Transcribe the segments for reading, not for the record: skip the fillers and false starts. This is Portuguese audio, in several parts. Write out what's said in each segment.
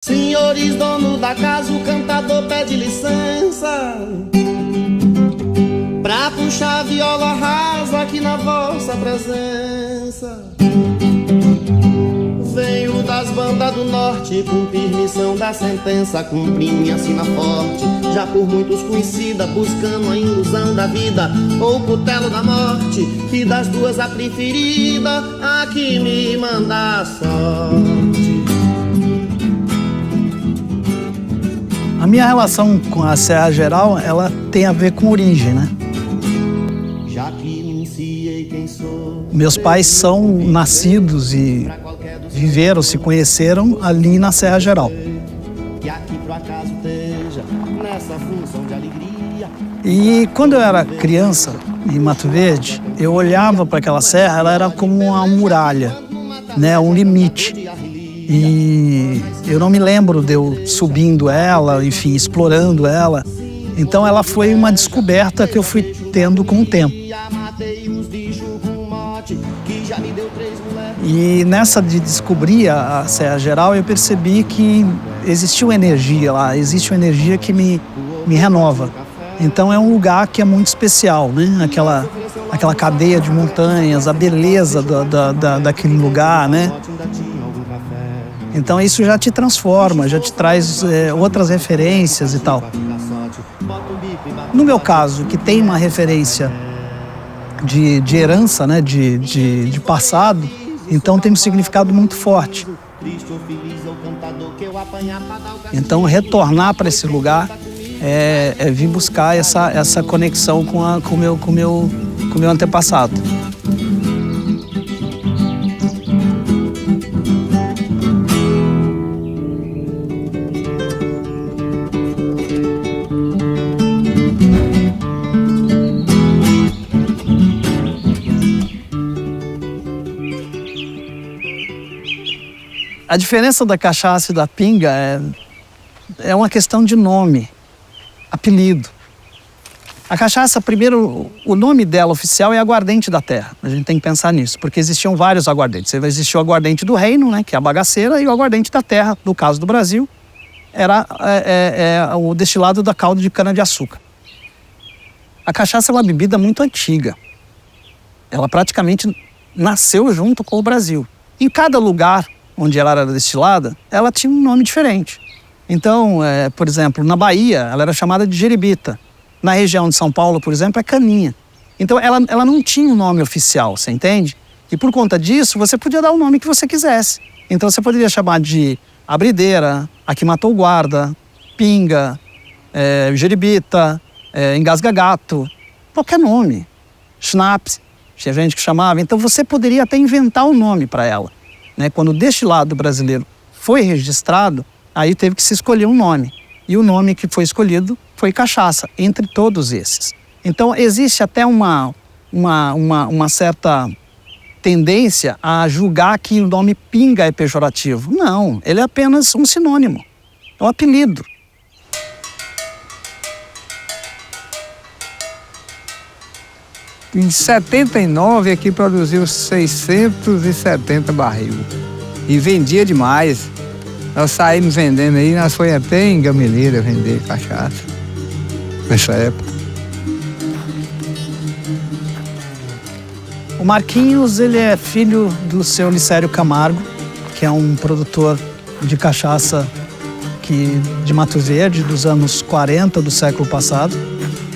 Senhores, dono da casa, o cantador pede licença pra puxar a viola rasa aqui na vossa presença. Venho das bandas do norte, cumprir missão da sentença, cumprir minha sina forte, já por muitos conhecida, buscando a ilusão da vida ou o cutelo da morte, e das duas a preferida, a que me manda a sorte. A minha relação com a Serra Geral, ela tem a ver com origem, né? Já que iniciei quem sou. Meus pais são nascidos e viveram, se conheceram ali na Serra Geral. Que aqui por acaso esteja nessa função de alegria. E quando eu era criança, em Mato Verde, eu olhava para aquela serra, ela era como uma muralha, né? Um limite. E eu não me lembro de eu subindo ela, enfim, explorando ela. Então ela foi uma descoberta que eu fui tendo com o tempo. E nessa de descobrir a Serra Geral, eu percebi que existe uma energia lá, existe uma energia que me renova. Então é um lugar que é muito especial, né? Aquela cadeia de montanhas, a beleza daquele lugar, né? Então isso já te transforma, já te traz outras referências e tal. No meu caso, que tem uma referência de herança, né, de passado, então tem um significado muito forte. Então retornar para esse lugar é vir buscar essa conexão com o meu antepassado. A diferença da cachaça e da pinga é uma questão de nome, apelido. A cachaça, primeiro, o nome dela oficial é aguardente da terra. A gente tem que pensar nisso, porque existiam vários aguardentes. Existia o aguardente do reino, né, que é a bagaceira, e o aguardente da terra, no caso do Brasil, era o destilado da calda de cana-de-açúcar. A cachaça é uma bebida muito antiga. Ela praticamente nasceu junto com o Brasil. Em cada lugar onde ela era destilada, ela tinha um nome diferente. Então, por exemplo, na Bahia, ela era chamada de jeribita. Na região de São Paulo, por exemplo, é caninha. Então, ela não tinha um nome oficial, você entende? E por conta disso, você podia dar o nome que você quisesse. Então, você poderia chamar de abrideira, a que matou o guarda, pinga, jeribita, engasga-gato, qualquer nome. Schnapps, tinha gente que chamava. Então, você poderia até inventar um nome para ela. Quando o destilado brasileiro foi registrado, aí teve que se escolher um nome. E o nome que foi escolhido foi cachaça, entre todos esses. Então, existe até uma certa tendência a julgar que o nome pinga é pejorativo. Não, ele é apenas um sinônimo, é um apelido. Em 79, aqui produziu 670 barril. E vendia demais. Nós saímos vendendo aí, nós foi até em Gameleira vender cachaça. Nessa época. O Marquinhos, ele é filho do seu Licério Camargo, que é um produtor de cachaça de Mato Verde, dos anos 40 do século passado.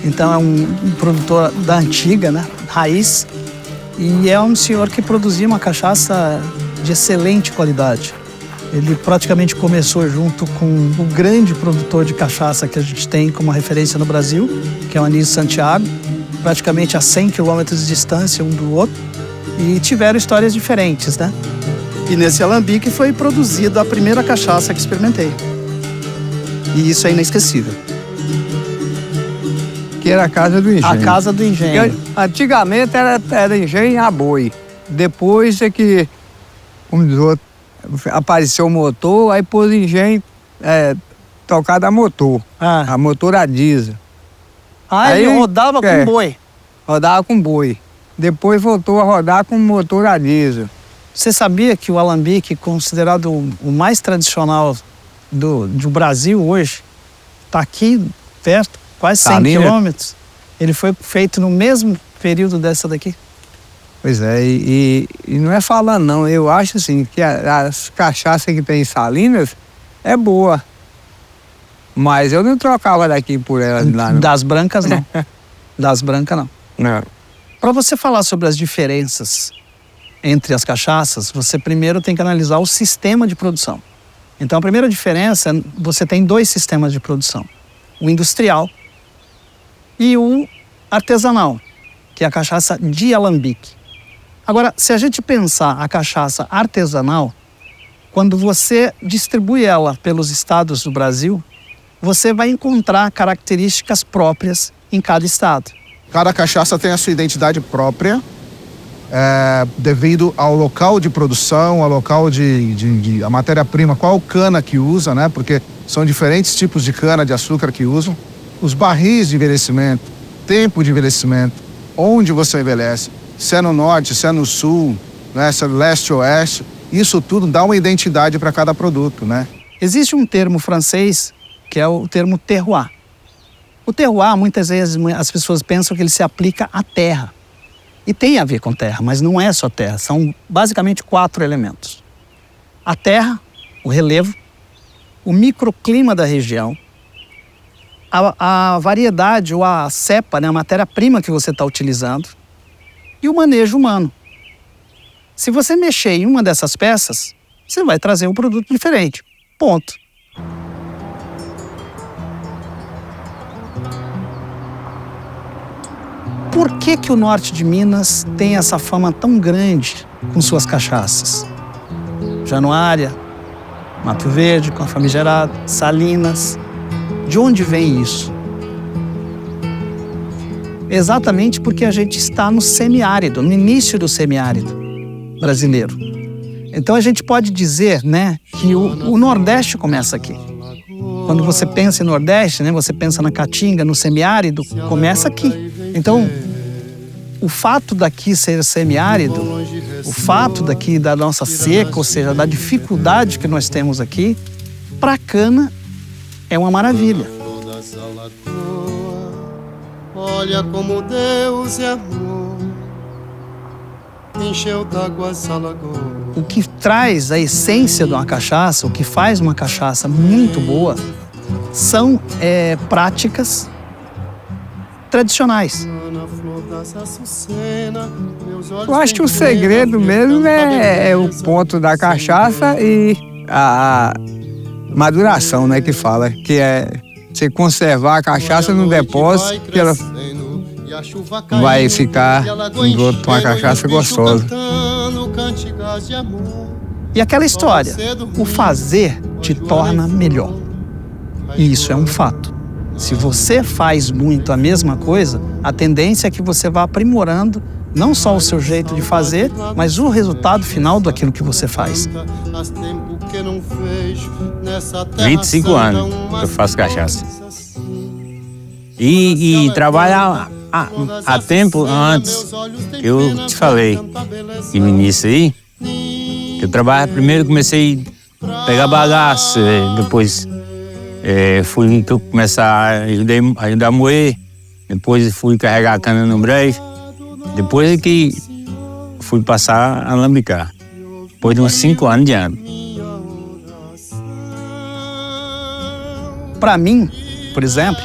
Então é um produtor da antiga, né, raiz, e é um senhor que produzia uma cachaça de excelente qualidade. Ele praticamente começou junto com o grande produtor de cachaça que a gente tem como referência no Brasil, que é o Anísio Santiago, praticamente a 100 quilômetros de distância um do outro, e tiveram histórias diferentes, né? E nesse alambique foi produzida a primeira cachaça que experimentei. E isso é inesquecível. Que era a Casa do Engenho. A Casa do Engenho. Antigamente era engenho a boi. Depois é que, como diz o outro, apareceu o motor, aí pôs engenho tocado a motor. A motor a diesel. Aí ele rodava com boi. Rodava com boi. Depois voltou a rodar com motor a diesel. Você sabia que o alambique, considerado o mais tradicional do Brasil hoje está aqui perto, quase 100 Salinas. quilômetros. Ele foi feito no mesmo período dessa daqui. Pois é, e não é falando não, eu acho assim que as cachaças que tem em Salinas é boa. Mas eu não trocava daqui por elas lá, não. Das brancas, não. Das brancas, não. Não. Para você falar sobre as diferenças entre as cachaças, você primeiro tem que analisar o sistema de produção. Então, a primeira diferença, você tem 2 sistemas de produção. O industrial e o artesanal, que é a cachaça de alambique. Agora, se a gente pensar a cachaça artesanal, quando você distribui ela pelos estados do Brasil, você vai encontrar características próprias em cada estado. Cada cachaça tem a sua identidade própria, devido ao local de produção, ao local de a matéria-prima, qual cana que usa, né? Porque são diferentes tipos de cana de açúcar que usam. Os barris de envelhecimento, tempo de envelhecimento, onde você envelhece, se é no norte, se é no sul, né? Se é leste ou oeste, isso tudo dá uma identidade para cada produto, né? Existe um termo francês que é o termo terroir. O terroir, muitas vezes, as pessoas pensam que ele se aplica à terra. E tem a ver com terra, mas não é só terra. São basicamente 4 elementos. A terra, o relevo, o microclima da região, a variedade ou a cepa, né, a matéria-prima que você está utilizando, e o manejo humano. Se você mexer em uma dessas peças, você vai trazer um produto diferente. Ponto. Por que o norte de Minas tem essa fama tão grande com suas cachaças? Januária, Mato Verde, com a famigerada, Salinas. De onde vem isso? Exatamente porque a gente está no semiárido, no início do semiárido brasileiro. Então a gente pode dizer, né, que o Nordeste começa aqui. Quando você pensa em Nordeste, né, você pensa na Caatinga, no semiárido, começa aqui. Então, o fato daqui ser semiárido, o fato daqui da nossa seca, ou seja, da dificuldade que nós temos aqui, para a cana é uma maravilha. Olha como Deus é amor, encheu d'água essa lagoa. O que traz a essência de uma cachaça, o que faz uma cachaça muito boa, são práticas tradicionais. Eu acho que o segredo mesmo é o ponto da cachaça e a maduração, né, que fala, que é você conservar a cachaça no depósito, que ela vai ficar uma cachaça gostosa. E aquela história, o fazer te torna melhor. E isso é um fato. Se você faz muito a mesma coisa, a tendência é que você vá aprimorando não só o seu jeito de fazer, mas o resultado final daquilo que você faz. 25 anos que eu faço cachaça. E trabalho há tempo antes. Eu te falei que no início aí, que eu trabalho primeiro, comecei a pegar bagaço, depois fui começar a ajudar a moer, depois fui carregar a cana no brejo, depois é que fui passar a alambicar, depois de uns 5 anos de ano. Para mim, por exemplo,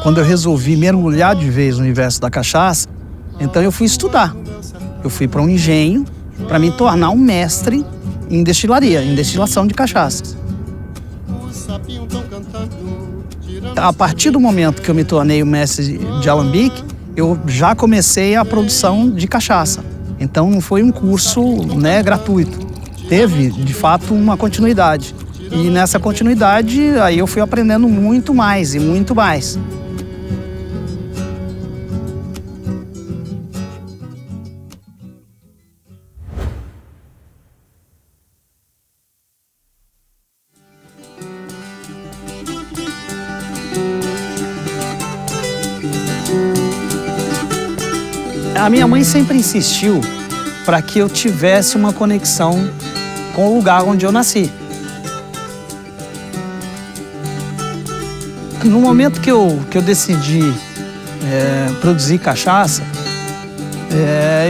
quando eu resolvi mergulhar de vez no universo da cachaça, então eu fui estudar. Eu fui para um engenho para me tornar um mestre em destilaria, em destilação de cachaças. A partir do momento que eu me tornei o mestre de alambique, eu já comecei a produção de cachaça. Então não foi um curso, né, gratuito. Teve, de fato, uma continuidade. E nessa continuidade, aí eu fui aprendendo muito mais e muito mais. A minha mãe sempre insistiu para que eu tivesse uma conexão com o lugar onde eu nasci. No momento que eu decidi produzir cachaça,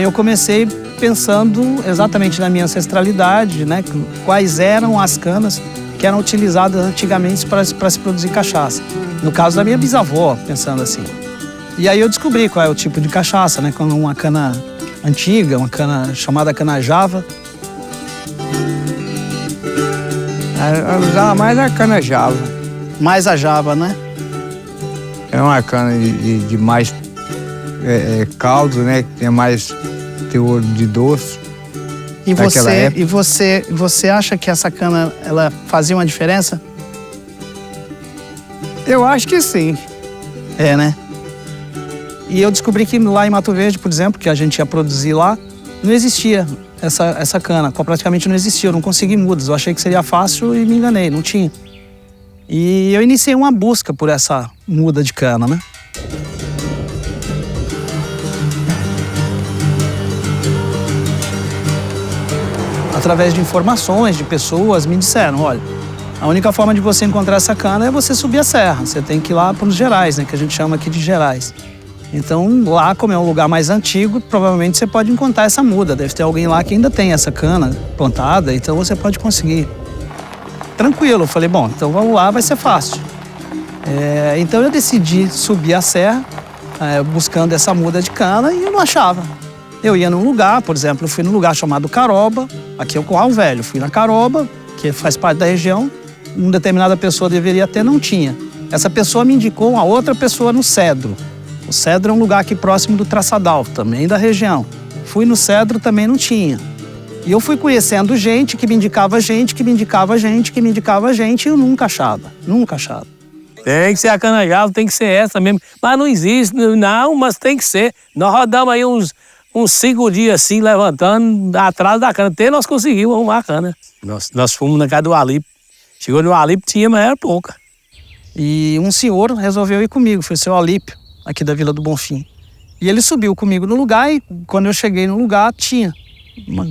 eu comecei pensando exatamente na minha ancestralidade, né? Quais eram as canas que eram utilizadas antigamente para se produzir cachaça. No caso da minha bisavó, pensando assim. E aí eu descobri qual é o tipo de cachaça, né? Com uma cana antiga, uma cana chamada cana-java. Eu usava mais a cana-java. Mais a java, né? É uma cana de mais caldo, né? Que tem mais teor de doce. E você acha que essa cana, ela fazia uma diferença? Eu acho que sim. É, né? E eu descobri que lá em Mato Verde, por exemplo, que a gente ia produzir lá, não existia essa cana. Praticamente não existia, eu não consegui mudas. Eu achei que seria fácil e me enganei, não tinha. E eu iniciei uma busca por essa muda de cana, né? Através de informações de pessoas, me disseram, olha, a única forma de você encontrar essa cana é você subir a serra. Você tem que ir lá para os Gerais, né, que a gente chama aqui de Gerais. Então, lá, como é um lugar mais antigo, provavelmente você pode encontrar essa muda. Deve ter alguém lá que ainda tem essa cana plantada, então você pode conseguir. Tranquilo, eu falei, bom, então vamos lá, vai ser fácil. Então eu decidi subir a serra, buscando essa muda de cana, e eu não achava. Eu ia num lugar, por exemplo, eu fui num lugar chamado Caroba, aqui é o Curral Velho. Fui na Caroba, que faz parte da região, uma determinada pessoa deveria ter, não tinha. Essa pessoa me indicou uma outra pessoa no Cedro. O Cedro é um lugar aqui próximo do Traçadal, também da região. Fui no Cedro, também não tinha. E eu fui conhecendo gente que me indicava gente, que me indicava gente, que me indicava gente, e eu nunca achava, nunca achava. Tem que ser a cana-java, tem que ser essa mesmo. Mas não existe, não, mas tem que ser. Nós rodamos aí uns 5 dias assim, levantando atrás da cana. Até nós conseguimos arrumar a cana. Nós fomos na casa do Alipe. Chegou no Alipe, tinha, mas era pouca. E um senhor resolveu ir comigo, foi o seu Alípio, aqui da Vila do Bonfim. E ele subiu comigo no lugar e quando eu cheguei no lugar, tinha uma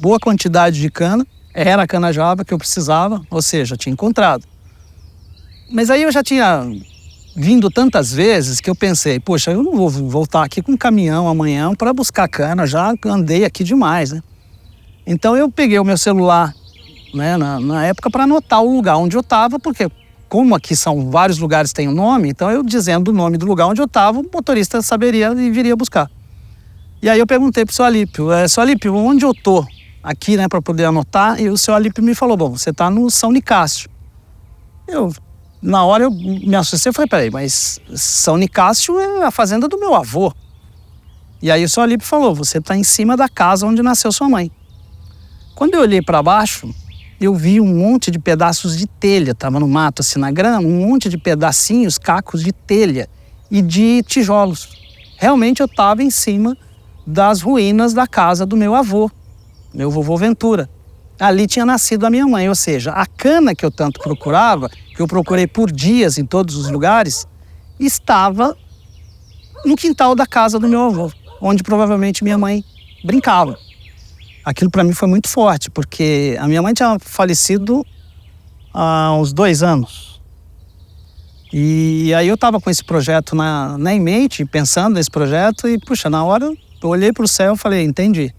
boa quantidade de cana. Era a cana-java que eu precisava, ou seja, tinha encontrado. Mas aí eu já tinha vindo tantas vezes que eu pensei, poxa, eu não vou voltar aqui com um caminhão amanhã para buscar cana, já andei aqui demais, né? Então eu peguei o meu celular, né, na época para anotar o lugar onde eu estava, porque como aqui são vários lugares que têm o nome, então eu dizendo o nome do lugar onde eu estava, o motorista saberia e viria buscar. E aí eu perguntei pro seu Alípio, seu Alípio, onde eu tô aqui, né, para poder anotar? E o seu Alípio me falou, bom, você está no São Nicásio. Na hora eu me assustei e falei, peraí, mas São Nicásio é a fazenda do meu avô. E aí o seu Alípio falou, você está em cima da casa onde nasceu sua mãe. Quando eu olhei para baixo, eu vi um monte de pedaços de telha, estava no mato assim na grama, um monte de pedacinhos, cacos de telha e de tijolos. Realmente eu estava em cima das ruínas da casa do meu avô, meu vovô Ventura. Ali tinha nascido a minha mãe, ou seja, a cana que eu tanto procurava, que eu procurei por dias em todos os lugares, estava no quintal da casa do meu avô, onde provavelmente minha mãe brincava. Aquilo para mim foi muito forte, porque a minha mãe tinha falecido há uns 2 anos. E aí eu estava com esse projeto em mente, pensando nesse projeto, e puxa, na hora eu olhei para o céu e falei, entendi.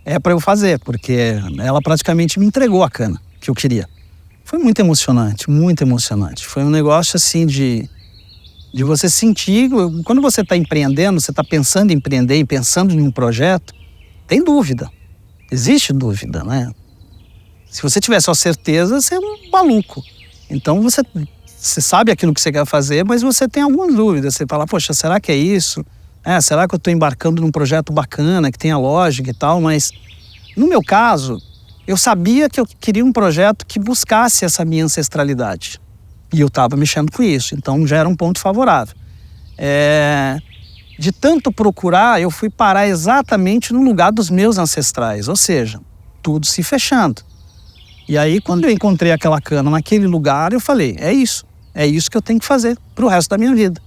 É para eu fazer, porque ela praticamente me entregou a cana que eu queria. Foi muito emocionante, muito emocionante. Foi um negócio assim de você sentir, quando você está empreendendo, você está pensando em empreender e pensando em um projeto, tem dúvida. Existe dúvida, né? Se você tiver só certeza, você é um maluco. Então você sabe aquilo que você quer fazer, mas você tem algumas dúvidas. Você fala, poxa, será que é isso? Será que eu estou embarcando num projeto bacana, que tenha lógica e tal? Mas no meu caso, eu sabia que eu queria um projeto que buscasse essa minha ancestralidade. E eu estava mexendo com isso, então já era um ponto favorável. De tanto procurar, eu fui parar exatamente no lugar dos meus ancestrais, ou seja, tudo se fechando. E aí, quando eu encontrei aquela cana naquele lugar, eu falei, é isso que eu tenho que fazer para o resto da minha vida.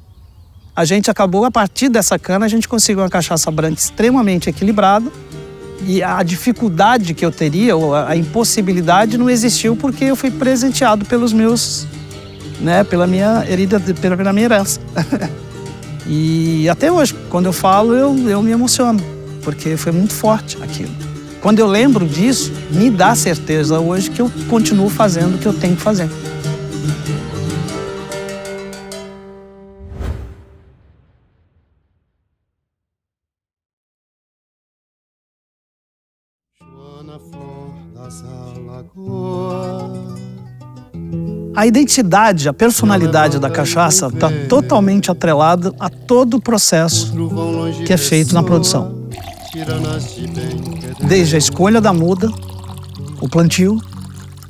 A gente acabou, a partir dessa cana, a gente conseguiu uma cachaça branca extremamente equilibrada e a dificuldade que eu teria, ou a impossibilidade não existiu porque eu fui presenteado pelos meus né, pela minha herança. E até hoje, quando eu falo, eu me emociono, porque foi muito forte aquilo. Quando eu lembro disso, me dá certeza hoje que eu continuo fazendo o que eu tenho que fazer. A identidade, a personalidade da cachaça está totalmente atrelada a todo o processo que é feito na produção. Desde a escolha da muda, o plantio,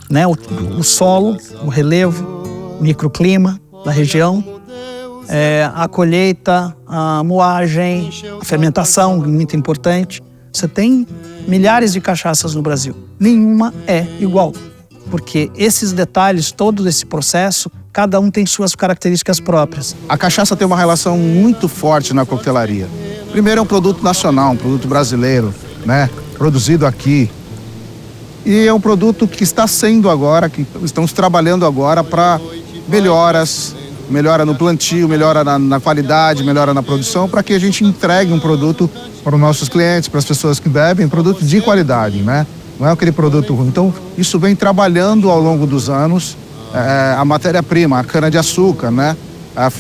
né, o solo, o relevo, o microclima da região, a colheita, a moagem, a fermentação, muito importante. Você tem milhares de cachaças no Brasil. Nenhuma é igual, porque esses detalhes, todo esse processo, cada um tem suas características próprias. A cachaça tem uma relação muito forte na coquetelaria. Primeiro, é um produto nacional, um produto brasileiro, né? Produzido aqui. E é um produto que está sendo agora, que estamos trabalhando agora para melhoras, melhora no plantio, melhora na qualidade, melhora na produção, para que a gente entregue um produto para os nossos clientes, para as pessoas que bebem, produto de qualidade, né? Não é aquele produto ruim. Então, isso vem trabalhando ao longo dos anos, a matéria-prima, a cana-de-açúcar, né?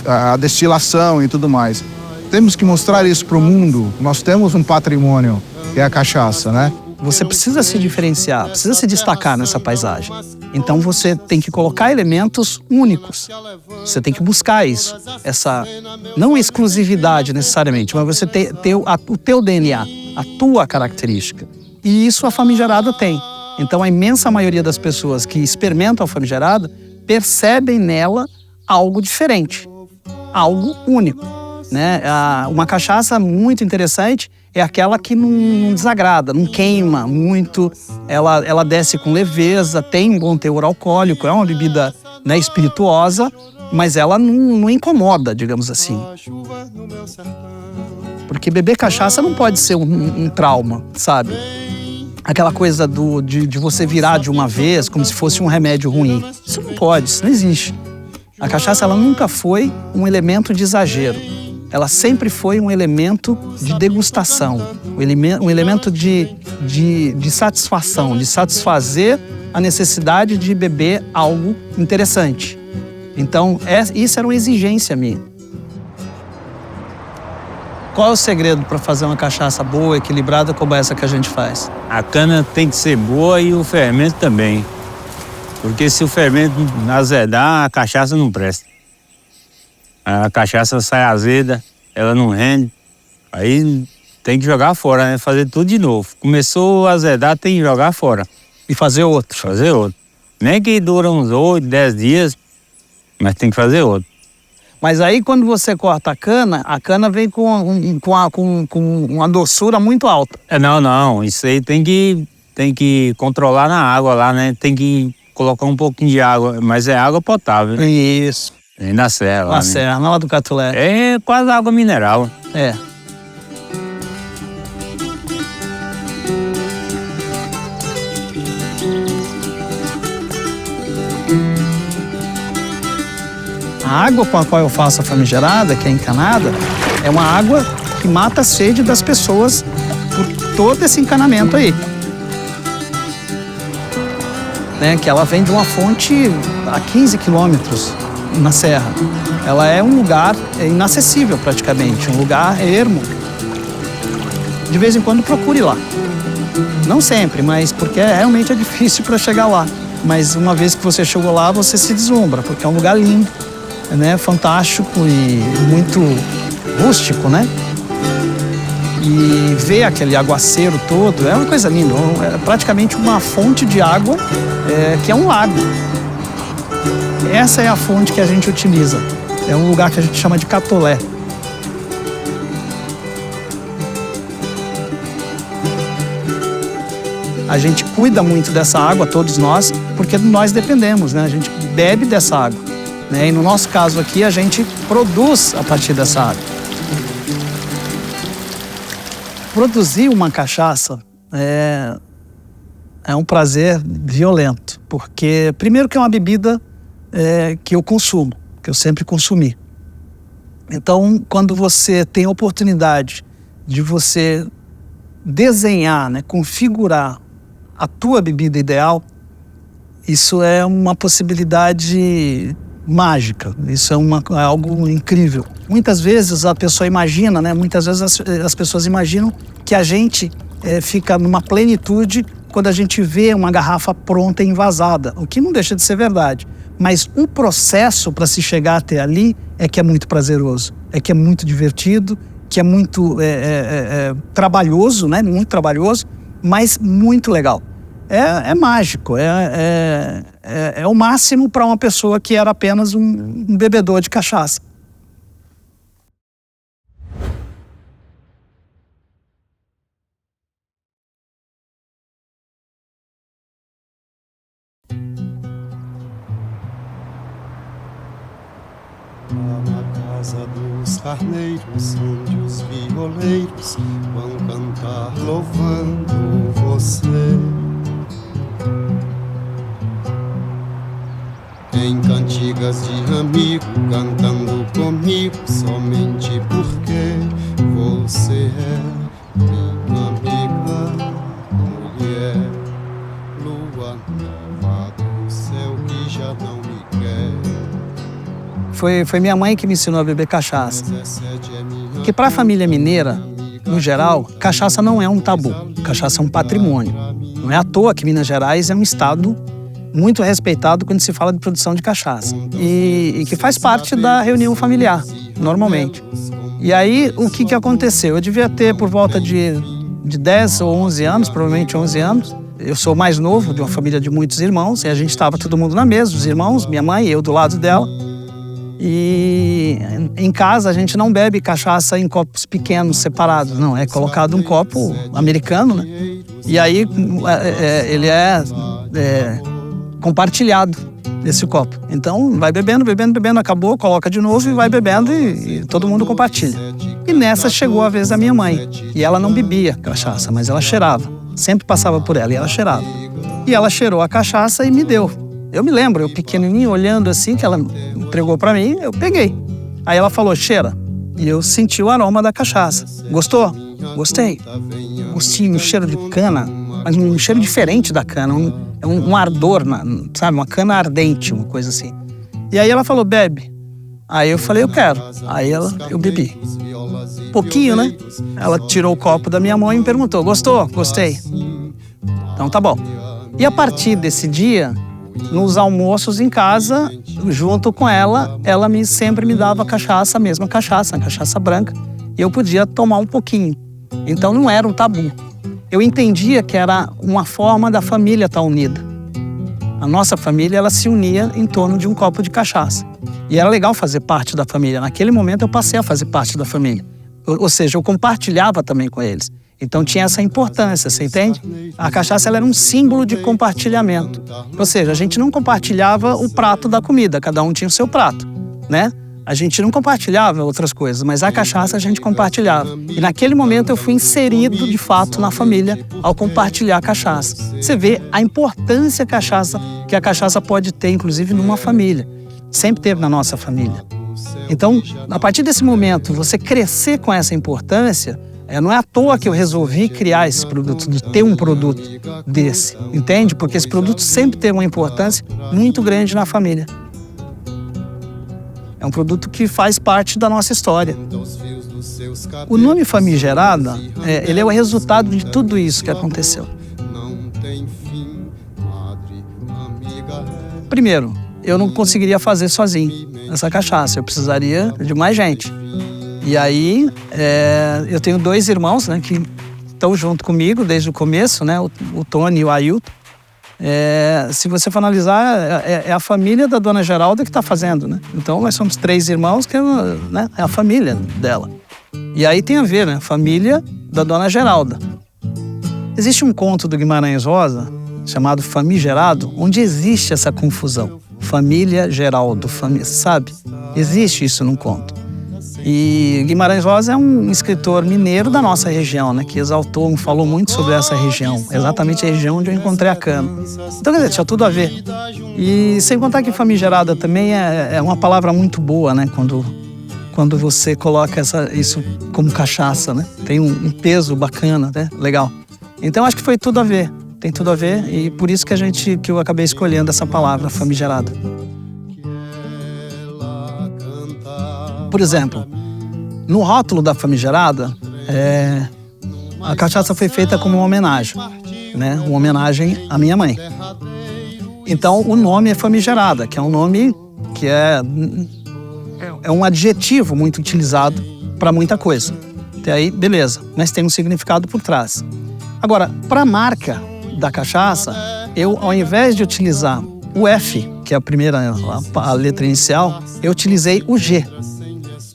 A destilação e tudo mais. Temos que mostrar isso para o mundo. Nós temos um patrimônio, que é a cachaça, né? Você precisa se diferenciar, precisa se destacar nessa paisagem. Então você tem que colocar elementos únicos. Você tem que buscar isso. Essa, não exclusividade necessariamente, mas você ter o teu DNA, a tua característica. E isso a famigerada tem. Então a imensa maioria das pessoas que experimentam a famigerada percebem nela algo diferente, algo único, né? Uma cachaça muito interessante é aquela que não desagrada, não queima muito, ela desce com leveza, tem um bom teor alcoólico, é uma bebida, né, espirituosa, mas ela não incomoda, digamos assim. Porque beber cachaça não pode ser um trauma, sabe? Aquela coisa de você virar de uma vez como se fosse um remédio ruim. Isso não pode, isso não existe. A cachaça ela nunca foi um elemento de exagero. Ela sempre foi um elemento de degustação, um elemento de satisfação, de satisfazer a necessidade de beber algo interessante. Então, isso era uma exigência minha. Qual é o segredo para fazer uma cachaça boa, equilibrada, como essa que a gente faz? A cana tem que ser boa e o fermento também. Porque se o fermento azedar, a cachaça não presta. A cachaça sai azeda, ela não rende. Aí tem que jogar fora, né? Fazer tudo de novo. Começou a azedar, tem que jogar fora. E fazer outro. Fazer outro. Nem que dura uns 8, 10 dias, mas tem que fazer outro. Mas aí quando você corta a cana vem com uma doçura muito alta. Não. Isso aí tem que controlar na água lá, né? Tem que colocar um pouquinho de água, mas é água potável. Isso. Vem da serra lá, Na serra, lá do Catulé. É quase água mineral. É. A água com a qual eu faço a famigerada, que é encanada, é uma água que mata a sede das pessoas por todo esse encanamento aí. Né? Que ela vem de uma fonte a 15 quilômetros na serra. Ela é um lugar inacessível praticamente, um lugar ermo. De vez em quando procure lá. Não sempre, mas porque realmente é difícil para chegar lá. Mas uma vez que você chegou lá, você se deslumbra, porque é um lugar lindo, né? Fantástico e muito rústico, né? E ver aquele aguaceiro todo é uma coisa linda. É praticamente uma fonte de água que é um lago. Essa é a fonte que a gente utiliza. É um lugar que a gente chama de Catolé. A gente cuida muito dessa água, todos nós, porque nós dependemos, né? A gente bebe dessa água, né? E no nosso caso aqui, a gente produz a partir dessa água. Produzir uma cachaça é um prazer violento, porque primeiro que é uma bebida que eu consumo, que eu sempre consumi. Então, quando você tem a oportunidade de você desenhar, né, configurar a tua bebida ideal, isso é uma possibilidade mágica, isso é algo incrível. Muitas vezes a pessoa imagina, né, muitas vezes as pessoas imaginam que a gente fica numa plenitude quando a gente vê uma garrafa pronta e envasada, o que não deixa de ser verdade. Mas o processo para se chegar até ali é que é muito prazeroso, é que é muito divertido, que é muito trabalhoso, né? Muito trabalhoso, mas muito legal. É mágico, é o máximo para uma pessoa que era apenas um bebedor de cachaça. Na casa dos carneiros, onde os violeiros vão cantar louvando você. Em cantigas de amigo, cantando comigo, somente porque você é minha amiga, mulher, lua nova do céu que já não me quer. Foi minha mãe que me ensinou a beber cachaça. Porque para a família mineira, no geral, cachaça não é um tabu. Cachaça é um patrimônio. Não é à toa que Minas Gerais é um estado muito respeitado quando se fala de produção de cachaça. E que faz parte da reunião familiar, normalmente. E aí, o que aconteceu? Eu devia ter por volta de 10 ou 11 anos, provavelmente 11 anos. Eu sou mais novo, de uma família de muitos irmãos, e a gente estava todo mundo na mesa, os irmãos, minha mãe e eu do lado dela. E em casa a gente não bebe cachaça em copos pequenos, separados, não. É colocado um copo americano, né? E aí ele é compartilhado, esse copo. Então vai bebendo, acabou, coloca de novo e vai bebendo e todo mundo compartilha. E nessa chegou a vez da minha mãe. E ela não bebia cachaça, mas ela cheirava. Sempre passava por ela e ela cheirava. E ela cheirou a cachaça e me deu. Eu me lembro, eu pequenininho, olhando assim, que ela entregou pra mim, eu peguei. Aí ela falou, cheira. E eu senti o aroma da cachaça. Gostou? Gostei. Gostinho, um cheiro de cana, mas um cheiro diferente da cana. Um ardor, sabe? Uma cana ardente, uma coisa assim. E aí ela falou, bebe. Aí eu falei, eu quero. Aí eu bebi. Pouquinho, né? Ela tirou o copo da minha mão e me perguntou, gostou? Gostei. Então tá bom. E a partir desse dia, nos almoços em casa, junto com ela sempre me dava cachaça, a mesma cachaça, a cachaça branca, e eu podia tomar um pouquinho. Então não era um tabu. Eu entendia que era uma forma da família estar unida. A nossa família, ela se unia em torno de um copo de cachaça. E era legal fazer parte da família. Naquele momento eu passei a fazer parte da família. Ou seja, eu compartilhava também com eles. Então tinha essa importância, você entende? A cachaça ela era um símbolo de compartilhamento. Ou seja, a gente não compartilhava o prato da comida, cada um tinha o seu prato, né? A gente não compartilhava outras coisas, mas a cachaça a gente compartilhava. E naquele momento eu fui inserido, de fato, na família ao compartilhar a cachaça. Você vê a importância que a cachaça pode ter, inclusive, numa família. Sempre teve na nossa família. Então, a partir desse momento, você crescer com essa importância, não é à toa que eu resolvi criar esse produto, de ter um produto desse, entende? Porque esse produto sempre teve uma importância muito grande na família. É um produto que faz parte da nossa história. O nome Famigerada, ele é o resultado de tudo isso que aconteceu. Primeiro, eu não conseguiria fazer sozinho essa cachaça, eu precisaria de mais gente. E aí, eu tenho 2 irmãos, né, que estão junto comigo desde o começo, né, o Tony e o Ailton. Se você for analisar, é a família da Dona Geralda que está fazendo, né? Então, nós somos 3 irmãos, que né, é a família dela. E aí tem a ver, né? Família da Dona Geralda. Existe um conto do Guimarães Rosa, chamado Famigerado, onde existe essa confusão. Família Geraldo, sabe? Existe isso num conto. E Guimarães Rosa é um escritor mineiro da nossa região, né? Que exaltou, falou muito sobre essa região, exatamente a região onde eu encontrei a cana. Então, quer dizer, tinha tudo a ver. E sem contar que famigerada também é uma palavra muito boa, né? Quando você coloca isso como cachaça, né? Tem um peso bacana, né? Legal. Então, acho que foi tudo a ver. Tem tudo a ver e por isso que eu acabei escolhendo essa palavra, famigerada. Por exemplo, no rótulo da famigerada, a cachaça foi feita como uma homenagem, né? Uma homenagem à minha mãe. Então, o nome é famigerada, que é um nome que é um adjetivo muito utilizado para muita coisa. Até aí, beleza, mas tem um significado por trás. Agora, para a marca da cachaça, eu, ao invés de utilizar o F, que é a letra inicial, eu utilizei o G.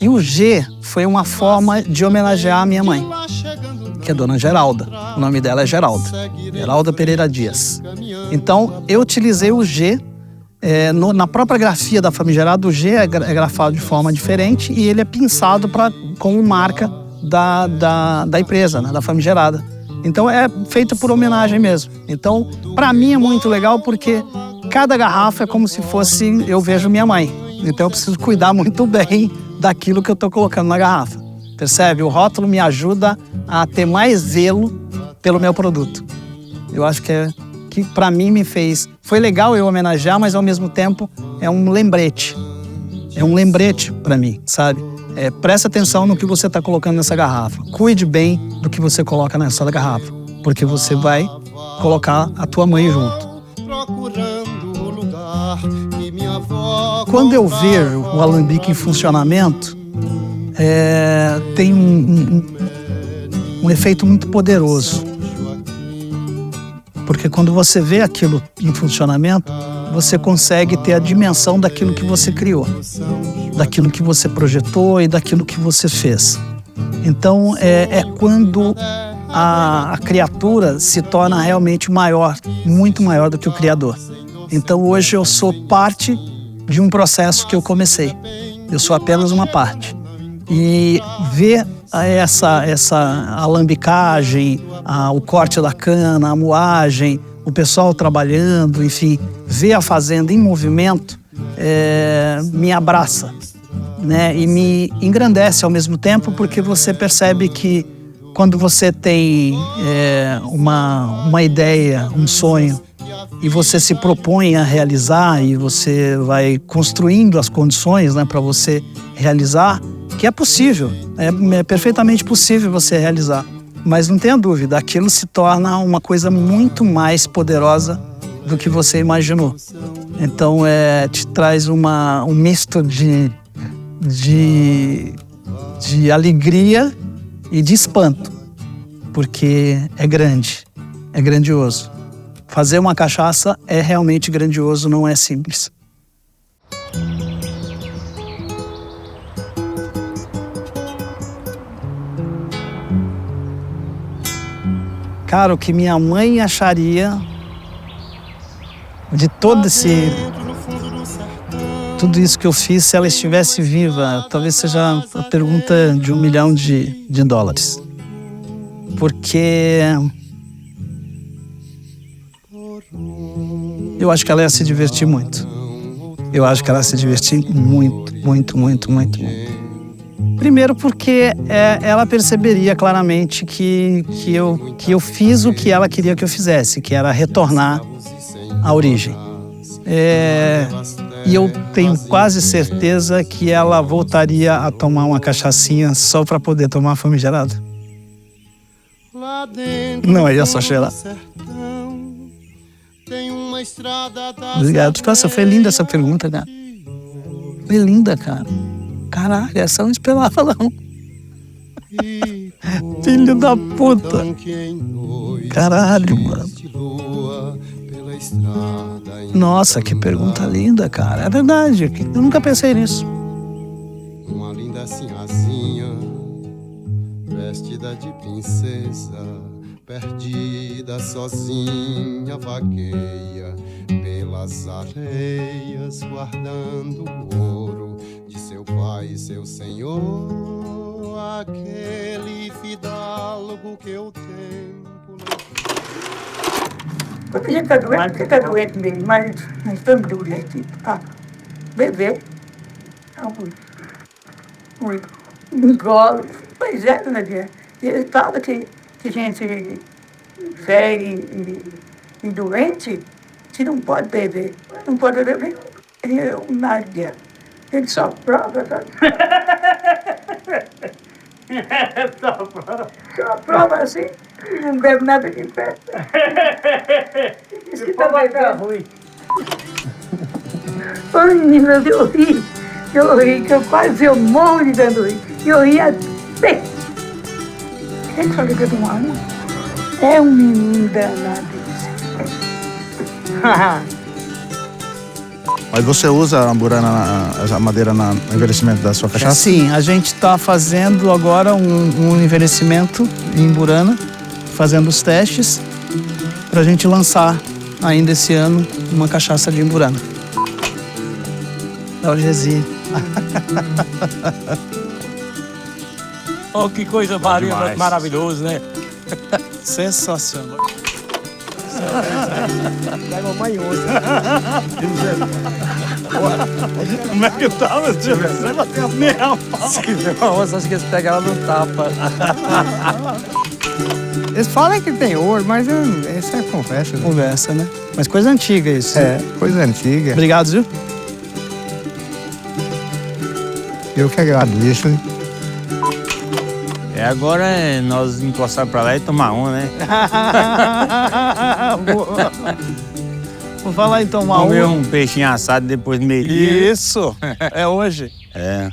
E o G foi uma forma de homenagear a minha mãe, que é Dona Geralda. O nome dela é Geralda. Geralda Pereira Dias. Então, eu utilizei o G. Na própria grafia da famigerada, o G é grafado de forma diferente e ele é pinçado como marca da empresa, né, da famigerada. Então, é feito por homenagem mesmo. Então, para mim é muito legal porque cada garrafa é como se fosse eu vejo minha mãe. Então, eu preciso cuidar muito bem daquilo que eu estou colocando na garrafa. Percebe? O rótulo me ajuda a ter mais zelo pelo meu produto. Eu acho que para mim foi legal eu homenagear, mas ao mesmo tempo é um lembrete. É um lembrete para mim, sabe? Presta atenção no que você está colocando nessa garrafa. Cuide bem do que você coloca nessa garrafa, porque você vai colocar a tua mãe junto. Quando eu vejo o alambique em funcionamento, tem um efeito muito poderoso. Porque quando você vê aquilo em funcionamento, você consegue ter a dimensão daquilo que você criou, daquilo que você projetou e daquilo que você fez. Então, é quando a criatura se torna realmente maior, muito maior do que o criador. Então, hoje eu sou parte de um processo que eu comecei. Eu sou apenas uma parte. E ver essa alambicagem, o corte da cana, a moagem, o pessoal trabalhando, enfim, ver a fazenda em movimento me abraça, né? E me engrandece ao mesmo tempo, porque você percebe que quando você tem uma ideia, um sonho, e você se propõe a realizar e você vai construindo as condições, né, para você realizar, que é possível, é perfeitamente possível você realizar. Mas não tenha dúvida, aquilo se torna uma coisa muito mais poderosa do que você imaginou. Então, te traz um misto de alegria e de espanto, porque é grande, é grandioso. Fazer uma cachaça é realmente grandioso, não é simples. Cara, o que minha mãe acharia de tudo isso que eu fiz se ela estivesse viva, talvez seja a pergunta de $1 milhão. Porque eu acho que ela ia se divertir muito. Eu acho que ela ia se divertir muito, muito, muito, muito, muito. Primeiro porque ela perceberia claramente que eu fiz o que ela queria que eu fizesse, que era retornar à origem. E eu tenho quase certeza que ela voltaria a tomar uma cachaçinha só para poder tomar a famigerada. Não, aí é só cheirar. Obrigado. Nossa, foi linda essa pergunta, cara. Foi linda, cara. Caralho, essa eu não esperava, não. Filho da puta. Caralho, mano. Nossa, que pergunta linda, cara. É verdade, eu nunca pensei nisso. Uma linda sinhazinha, vestida de princesa, perdida sozinha, vagueia pelas areias, guardando o ouro de seu seu pai e seu senhor, aquele fidalgo que o tempo não... A gente tá doente mesmo, mas não estamos doentes. Ah, beber. Engole. Pois é, dona Dia. Ele fala que gente velha e doente, se não pode beber. Não pode beber. Eu, Nádia, ele só prova, tá? Só prova assim, não bebe nada de pé. Isso que tá bacana. Ruim. Ô, menina, eu ri, que eu quase vi um monte de dando rir. Eu ri até. Ele falou que eu não amo. É um menino danado. Mas você usa a burana, a madeira no envelhecimento da sua cachaça? Sim, a gente está fazendo agora um envelhecimento em burana, fazendo os testes, para a gente lançar ainda esse ano uma cachaça de Imburana. Da Algesia. Oh, que coisa maravilhosa, né? Sensacional. Vai mamãe hoje. Como é que tava, tio? Você bateu mesmo. Nossa, acho que eles pegaram no tapa. Eles falam que tem ouro, mas isso é conversa. Né? Conversa, né? Mas coisa antiga isso. É, coisa antiga. Obrigado, viu? Eu que agradeço, hein? Agora é nós encostar pra lá e tomar um, né? Vou falar então uma Comer um peixinho assado depois do meio-dia. Isso, é hoje. É.